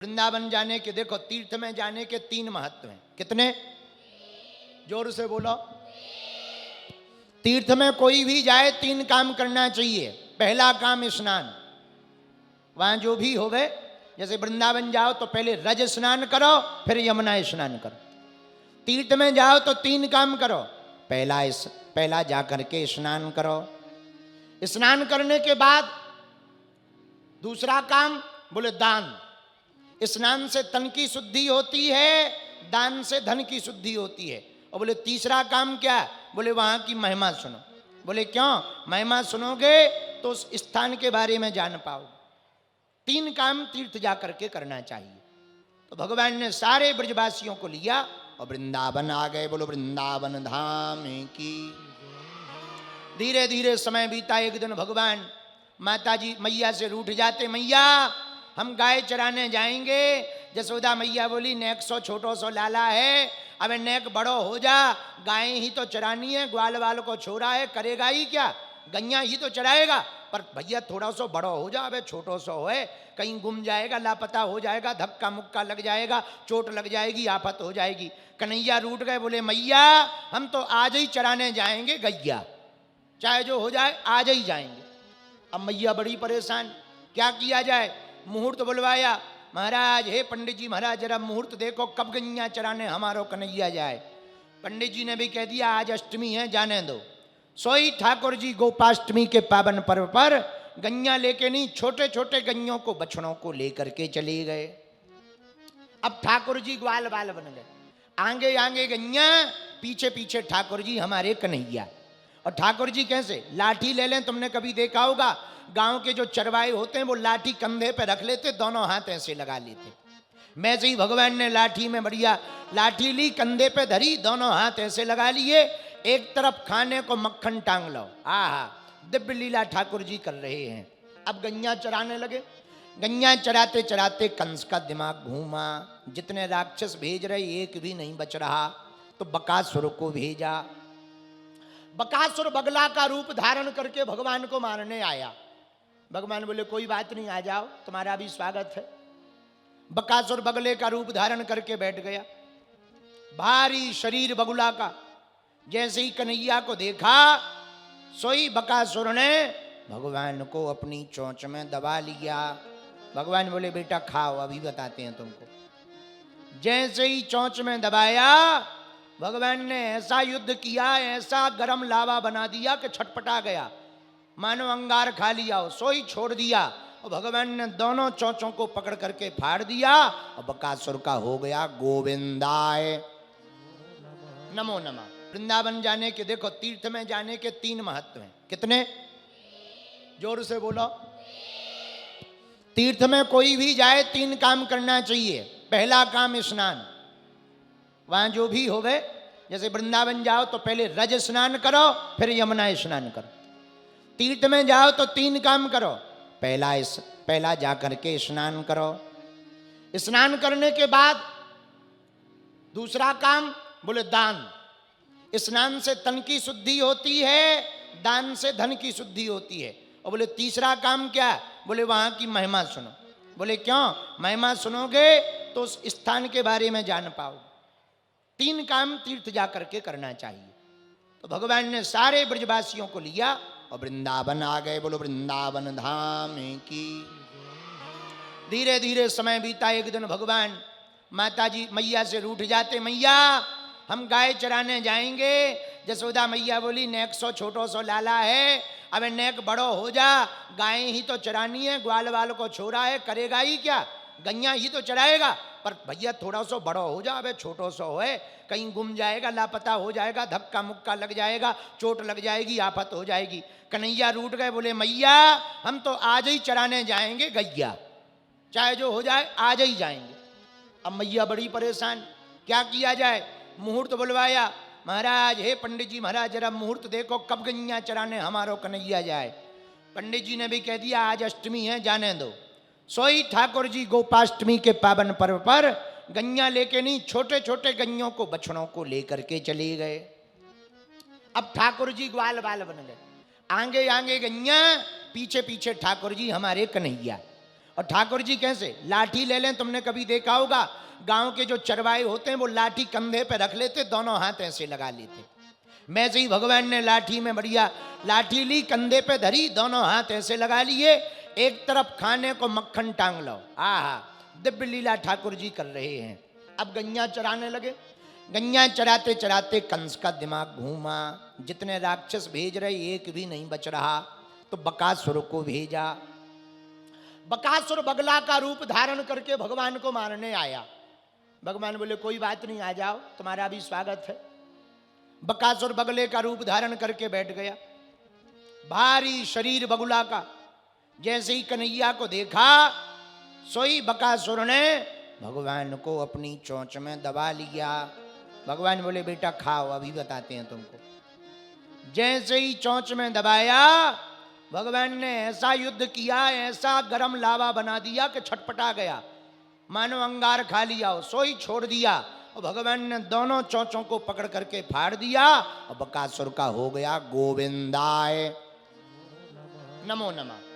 वृंदावन जाने के, देखो तीर्थ में जाने के तीन महत्व हैं। कितने? जोर से बोलो। तीर्थ में कोई भी जाए तीन काम करना चाहिए। पहला काम स्नान, वहां जो भी हो गए, जैसे वृंदावन जाओ तो पहले रज स्नान करो, फिर यमुना स्नान करो। तीर्थ में जाओ तो तीन काम करो। पहला जाकर के स्नान करो, स्नान करने के बाद दूसरा काम बोले दान। स्नान से तन की शुद्धि होती है, दान से धन की शुद्धि होती है। और बोले तीसरा काम क्या? बोले वहां की महिमा सुनो। बोले क्यों? महिमा सुनोगे तो उस स्थान के बारे में जान पाओगे। तीन काम तीर्थ जाकर के करना चाहिए। तो भगवान ने सारे ब्रजवासियों को लिया और वृंदावन आ गए। बोलो वृंदावन धाम की। धीरे धीरे समय बीता। एक दिन भगवान माता जी मैया से रूठ जाते, मैया हम गाय चराने जाएंगे। जसोदा मैया बोली नेक सो छोटो सो लाला है, अबे नेक बड़ो हो जा, गाय ही तो चरानी है, ग्वाल वाल को छोड़ा है, करेगा ही क्या, गैया ही तो चराएगा। पर भैया थोड़ा सो बड़ो हो जा, अबे छोटो सो है, कहीं गुम जाएगा, लापता हो जाएगा, धक्का मुक्का लग जाएगा, चोट लग जाएगी, आफत हो जाएगी। कन्हैया रूठ गए, बोले मैया हम तो आज ही चराने जाएंगे गैया, चाहे जो हो जाए आज ही जाएंगे। अब मैया बड़ी परेशान, क्या किया जाए? मुहूर्त बुलवाया। महाराज, हे पंडित जी महाराज जरा मुहूर्त देखो, कब गैया चराने हमारो कन्हैया जाए। पंडित जी ने भी कह दिया आज अष्टमी है, जाने दो। सोई ठाकुर जी गोपाष्टमी के पावन पर्व पर गैया लेके नहीं, छोटे छोटे गैयों को बछड़ों को लेकर के चले गए। अब ठाकुर जी ग्वाल बाल बन गए, आगे आगे गैया, पीछे पीछे ठाकुर जी हमारे कन्हैया। और ठाकुर जी कैसे? लाठी ले लें, तुमने कभी देखा होगा गांव के जो चरवाए होते हैं वो लाठी कंधे पे रख लेते, दोनों हाथ ऐसे लगा लेते। वैसे ही भगवान ने लाठी में बढ़िया लाठी ली, कंधे पे धरी, दोनों हाथ ऐसे लगा लिए, एक तरफ खाने को मक्खन टांग लो। आहा, दिव्य लीला ठाकुर जी कर रहे हैं। अब गैया चराने लगे। गैया चराते चराते कंस का दिमाग घूमा, जितने राक्षस भेज रहे एक भी नहीं बच रहा, तो बकासुर को भेजा। बकासुर बगला का रूप धारण करके भगवान को मारने आया। भगवान बोले कोई बात नहीं, आ जाओ, तुम्हारा भी स्वागत है। बकासुर बगले का रूप धारण करके बैठ गया, भारी शरीर बगुला का। जैसे ही कन्हैया को देखा, सोई बकासुर ने भगवान को अपनी चोंच में दबा लिया। भगवान बोले बेटा खाओ, अभी बताते हैं तुमको। जैसे ही चोंच में दबाया, भगवान ने ऐसा युद्ध किया, ऐसा गरम लावा बना दिया कि छटपटा गया, मानो अंगार खा लिया हो। सोई छोड़ दिया और भगवान ने दोनों चोंचों को पकड़ करके फाड़ दिया और बकासुर का हो गया गोविंदाय नमो नमः। वृंदावन जाने के, देखो तीर्थ में जाने के तीन महत्व हैं। कितने? जोर से बोलो। तीर्थ में कोई भी जाए तीन काम करना चाहिए। पहला काम स्नान, वहां जो भी हो गए, जैसे वृंदावन जाओ तो पहले रज स्नान करो, फिर यमुना स्नान करो। तीर्थ में जाओ तो तीन काम करो। पहला जाकर के स्नान करो, स्नान करने के बाद दूसरा काम बोले दान। स्नान से तन की शुद्धि होती है, दान से धन की शुद्धि होती है। और बोले तीसरा काम क्या? बोले वहां की महिमा सुनो। बोले क्यों? महिमा सुनोगे तो उस स्थान के बारे में जान पाओगे। तीन काम तीर्थ जाकर के करना चाहिए। तो भगवान ने सारे ब्रजवासियों को लिया और वृंदावन आ गए। बोलो वृंदावन धाम की। धीरे धीरे समय बीता। एक दिन भगवान माता जी मैया से रूठ जाते, मैया हम गाय चराने जाएंगे। जसोदा मैया बोली नेक सो छोटो सो लाला है, अबे नेक बड़ो हो जा, गाय ही तो चरानी है, ग्वाल वाल को छोड़ा है, करेगा ही क्या, गैया ही तो चराएगा। पर भैया थोड़ा सो बड़ो हो जा, अबे छोटो सो है, कहीं गुम जाएगा, लापता हो जाएगा, धक्का मुक्का लग जाएगा, चोट लग जाएगी, आफत हो जाएगी। कन्हैया रूठ गए, बोले मैया हम तो आज ही चराने जाएंगे गैया, चाहे जो हो जाए आज ही जाएंगे। अब मैया बड़ी परेशान, क्या किया जाए? मुहूर्त बुलवाया। महाराज, हे पंडित जी महाराज जरा मुहूर्त देखो, कब गैया चराने हमारो कन्हैया जाए। पंडित जी ने भी कह दिया आज अष्टमी है, जाने दो। सोई ठाकुर जी गोपाष्टमी के पावन पर्व पर गैया लेके नहीं, छोटे छोटे गैयों को बछड़ों को लेकर के चले गए। अब ठाकुर जी ग्वाल बाल बन गए, आगे आगे गैया, पीछे पीछे ठाकुर जी हमारे कन्हैया। और ठाकुर जी कैसे लाठी ले लें, तुमने कभी देखा होगा गांव के जो चरवाए होते हैं वो लाठी कंधे पे रख लेते, दोनों हाथ ऐसे लगा लेते। वैसे ही भगवान ने लाठी में बढ़िया लाठी ली, कंधे पे धरी, दोनों हाथ ऐसे लगा लिए, एक तरफ खाने को मक्खन टांग लो। आहा, दिव्य लीला ठाकुर जी कर रहे हैं। अब गैया चराने लगे। गैया चराते चराते कंस का दिमाग घूमा, जितने राक्षस भेज रहे एक भी नहीं बच रहा, तो बकासुर को भेजा। बकासुर बगला का रूप धारण करके भगवान को मारने आया। भगवान बोले कोई बात नहीं, आ जाओ, तुम्हारा भी स्वागत है। बकासुर बगले का रूप धारण करके बैठ गया, भारी शरीर बगुला का। जैसे ही कन्हैया को देखा, सोई बकासुर ने भगवान को अपनी चोंच में दबा लिया। भगवान बोले बेटा खाओ, अभी बताते हैं तुमको। जैसे ही चोंच में दबाया, भगवान ने ऐसा युद्ध किया, ऐसा गरम लावा बना दिया कि छटपटा गया, मानो अंगार खा लिया हो। सोई छोड़ दिया और भगवान ने दोनों चोंचों को पकड़ करके फाड़ दिया और बकासुर का हो गया गोविंदाय नमो नमः।